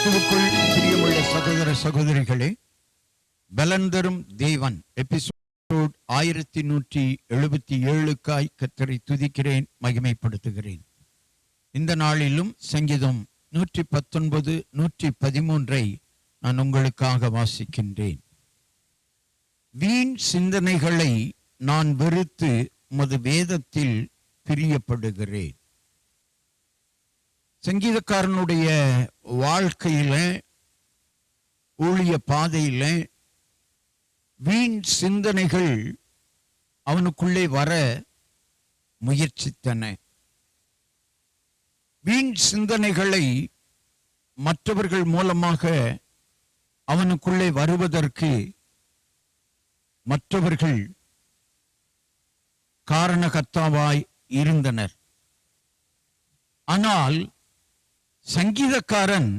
கிறிஸ்துவுக்குள் பிரியமுள்ள சகோதர சகோதரிகளே, பலன் தரும் தேவன் எபிசோட் 1177க்காய் கர்த்தரை துதிக்கிறேன், மகிமைப்படுத்துகிறேன். இந்த நாளிலும் சங்கீதம் 119, 113 நான் உங்களுக்காக வாசிக்கின்றேன். வீண் சிந்தனைகளை நான் வெறுத்து உமது வேதத்தில் பிரியப்படுகிறேன். சங்கீதக்காரனுடைய வாழ்க்கையில, ஊழிய பாதையில வீண் சிந்தனைகள் அவனுக்குள்ளே வர முயற்சித்தன. வீண் சிந்தனைகளை மற்றவர்கள் மூலமாக அவனுக்குள்ளே வருவதற்கு மற்றவர்கள் காரணகர்த்தாவாய் இருந்தனர். ஆனால் சங்கீதக்காரன்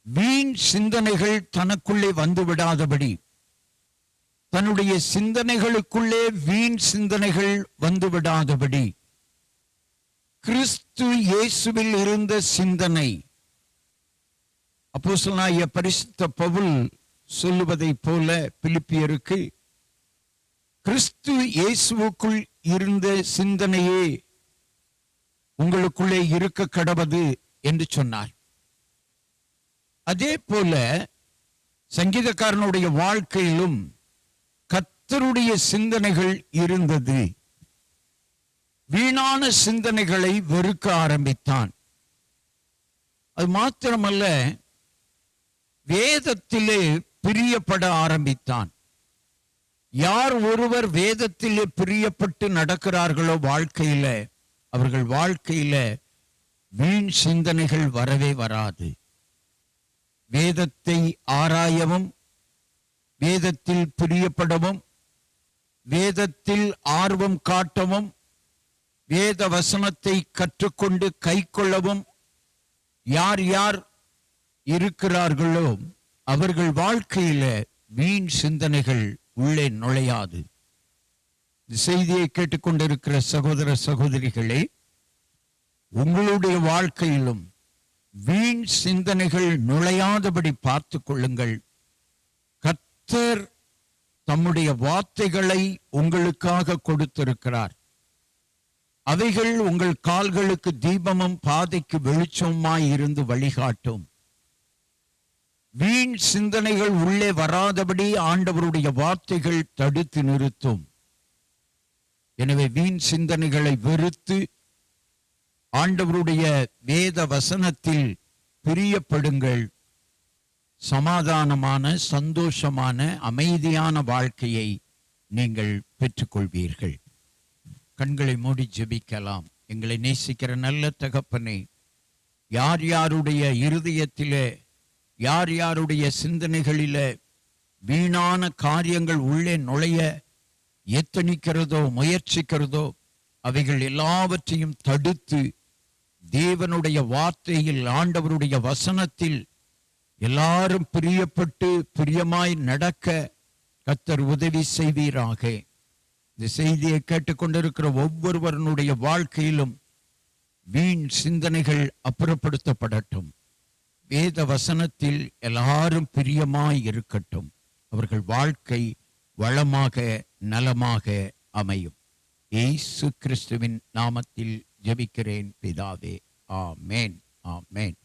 வீண் சிந்தனைகள் தனக்குள்ளே வந்துவிடாதபடி, தன்னுடைய சிந்தனைகளுக்குள்ளே வீண் சிந்தனைகள் வந்துவிடாதபடி, கிறிஸ்து இயேசுவில் இருந்த சிந்தனை, அப்போஸ்தலனாகிய பரிசுத்த பவுல் சொல்லுவதைப் போல பிலிப்பியருக்கு, கிறிஸ்து இயேசுவுக்குள் இருந்த சிந்தனையே உங்களுக்குள்ளே இருக்க கடவது என்று சொன்னார். அதே போல சங்கீதக்காரனுடைய வாழ்க்கையிலும் கர்த்தருடைய சிந்தனைகள் இருந்தது. வீணான சிந்தனைகளை வெறுக்க ஆரம்பித்தான். அது மாத்திரமல்ல, வேதத்திலே பிரியப்பட ஆரம்பித்தான். யார் ஒருவர் வேதத்திலே பிரியப்பட்டு நடக்கிறார்களோ வாழ்க்கையில, அவர்கள் வாழ்க்கையில வீண் சிந்தனைகள் வரவே வராது. வேதத்தை ஆராயவும், வேதத்தில் பிரியப்படவும், வேதத்தில் ஆர்வம் காட்டவும், வேத வசனத்தை கற்றுக்கொண்டு கைக்கொள்ளவும் யார் யார் இருக்கிறார்களோ அவர்கள் வாழ்க்கையில வீண் சிந்தனைகள் உள்ளே நுழையாது. செய்தியை கேட்டுக்கொண்டிருக்கிற சகோதர சகோதரிகளே, உங்களுடைய வாழ்க்கையிலும் வீண் சிந்தனைகள் நுழையாதபடி பார்த்து கொள்ளுங்கள். கர்த்தர் தம்முடைய வார்த்தைகளை உங்களுக்காக கொடுத்திருக்கிறார். அவைகள் உங்கள் கால்களுக்கு தீபமும் பாதைக்கு வெளிச்சமாய் இருந்து வழிகாட்டும். வீண் சிந்தனைகள் உள்ளே வராதபடி ஆண்டவருடைய வார்த்தைகள் தடுத்து நிறுத்தும். எனவே வீண் சிந்தனைகளை வெறுத்து ஆண்டவருடைய வேத வசனத்தில் பிரியப்படுங்கள். சமாதானமான, சந்தோஷமான, அமைதியான வாழ்க்கையை நீங்கள் பெற்றுக்கொள்வீர்கள். கண்களை மூடி ஜெபிக்கலாம். எங்களை நேசிக்கிற நல்ல தகப்பனே, யார் யாருடைய இருதயத்திலே, யார் யாருடைய சிந்தனைகளிலே வீணான காரியங்கள் உள்ளே நுழைய எத்தனிக்கிறதோ, முயற்சிக்கிறதோ, அவைகள் எல்லாவற்றையும் தடுத்து தேவனுடைய வார்த்தையில், ஆண்டவருடைய வசனத்தில் எல்லாரும் பிரியப்பட்டு பிரியமாய் நடக்க கர்த்தர் உதவி செய்வீராக. இந்த செய்தியை கேட்டுக்கொண்டிருக்கிற ஒவ்வொருவருடைய வாழ்க்கையிலும் வீண் சிந்தனைகள் அப்புறப்படுத்தப்படட்டும். வேத வசனத்தில் எல்லாரும் பிரியமாய் இருக்கட்டும். அவர்கள் வாழ்க்கை வளமாக, நலமாக அமையும். இயேசு கிறிஸ்துவின் நாமத்தில் ஜெபிக்கிறேன் பிதாவே. ஆமென், ஆமென்.